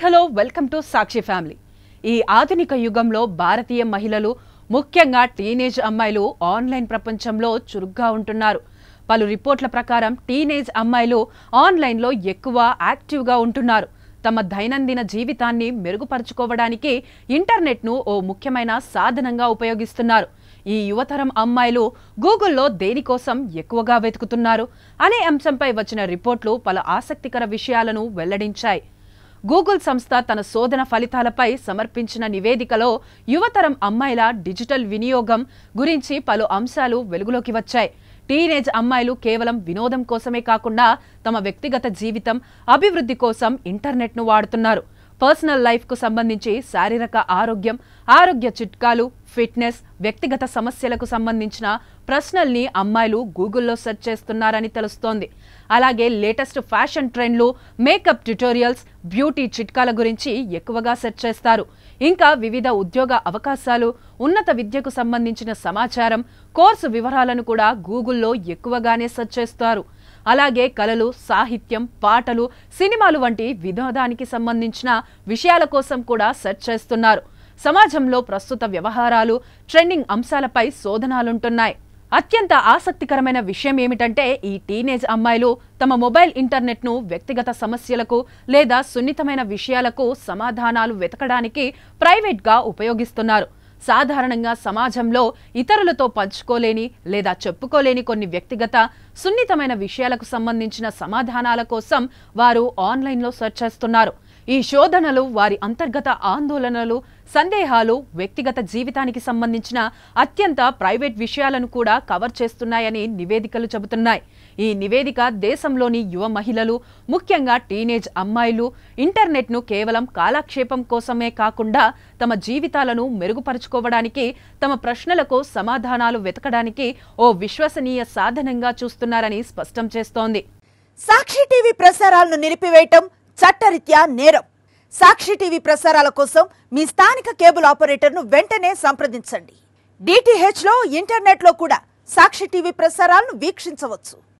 Hello welcome to Sakshi family. ఈ ఆధునిక యుగంలో భారతీయ మహిళలు ముఖ్యంగా టీనేజ్ అమ్మాయిలు ఆన్లైన్ ప్రపంచంలో చురుగ్గా ఉంటున్నారు. పలు రిపోర్ట్ల ప్రకారం టీనేజ్ అమ్మాయిలు ఆన్లైన్లో ఎక్కువ యాక్టివ్గా ఉంటున్నారు. తమ దైనందిన జీవితాన్ని మెరుగుపరుచుకోవడానికి ఇంటర్నెట్ను ఓ ముఖ్యమైన సాధనంగా ఉపయోగిస్తున్నారు. ఈ యువతరం అమ్మాయిలు గూగుల్లో దేనికోసం ఎక్కువగా వెతుకుతున్నారు అనే అంశంపై వచ్చిన రిపోర్ట్లు పలు ఆసక్తికర విషయాలను వెల్లడించాయి. గూగుల్ సంస్థ తన శోధన ఫలితాలపై సమర్పించిన నివేదికలో యువతరం అమ్మాయిల డిజిటల్ వినియోగం గురించి పలు అంశాలు వెలుగులోకి వచ్చాయి. టీనేజ్ అమ్మాయిలు కేవలం వినోదం కోసమే కాకుండా తమ వ్యక్తిగత జీవితం అభివృద్ధి కోసం ఇంటర్నెట్ను వాడుతున్నారు. పర్సనల్ లైఫ్కు సంబంధించి శారీరక ఆరోగ్య చిట్కాలు, ఫిట్నెస్, వ్యక్తిగత సమస్యలకు సంబంధించిన ప్రశ్నల్ని అమ్మాయిలు గూగుల్లో సెర్చ్ చేస్తున్నారని తెలుస్తోంది. అలాగే లేటెస్ట్ ఫ్యాషన్ ట్రెండ్లు, మేకప్ ట్యుటోరియల్స్, బ్యూటీ చిట్కాల గురించి ఎక్కువగా సెర్చ్ చేస్తారు. ఇంకా వివిధ ఉద్యోగ అవకాశాలు, ఉన్నత విద్యకు సంబంధించిన సమాచారం, కోర్సు వివరాలను కూడా గూగుల్లో ఎక్కువగానే సెర్చ్ చేస్తారు. అలాగే కళలు, సాహిత్యం, పాటలు, సినిమాలు వంటి వినోదానికి సంబంధించిన విషయాల కోసం కూడా సెర్చ్ చేస్తున్నారు. సమాజంలో ప్రస్తుత వ్యవహారాలు, ట్రెండింగ్ అంశాలపై శోధనాలుంటున్నాయి. అత్యంత ఆసక్తికరమైన విషయం ఏమిటంటే ఈ టీనేజ్ అమ్మాయిలు తమ మొబైల్ ఇంటర్నెట్ను వ్యక్తిగత సమస్యలకు లేదా సున్నితమైన విషయాలకు సమాధానాలు వెతకడానికి ప్రైవేట్గా ఉపయోగిస్తున్నారు. సాధారణంగా సమాజంలో ఇతరులతో పంచుకోలేని లేదా చెప్పుకోలేని కొన్ని వ్యక్తిగత సున్నితమైన విషయాలకు సంబంధించిన సమాధానాల కోసం వారు ఆన్లైన్లో సెర్చ్ చేస్తున్నారు. ఈ శోధనలు వారి అంతర్గత ఆందోళనలు, సందేహాలు, వ్యక్తిగత జీవితానికి సంబంధించిన అత్యంత ప్రైవేట్ విషయాలను కూడా కవర్ చేస్తున్నాయని నివేదికలు చెబుతున్నాయి. ఈ నివేదిక దేశంలోని యువ మహిళలు, ముఖ్యంగా టీనేజ్ అమ్మాయిలు ఇంటర్నెట్ను కేవలం కాలక్షేపం కోసమే కాకుండా తమ జీవితాలను మెరుగుపరుచుకోవడానికి, తమ ప్రశ్నలకు సమాధానాలు వెతకడానికి ఓ విశ్వసనీయ సాధనంగా చూస్తున్నారని స్పష్టం చేస్తోంది. సాక్షి టీవీ ప్రసారాలను నిలిపివేయటం చట్టరీత్యా నేరం. సాక్షి టీవీ ప్రసారాల కోసం మీ స్థానిక కేబుల్ ఆపరేటర్ను వెంటనే సంప్రదించండి. DTH లో, ఇంటర్నెట్లో కూడా సాక్షి టీవీ ప్రసారాలను వీక్షించవచ్చు.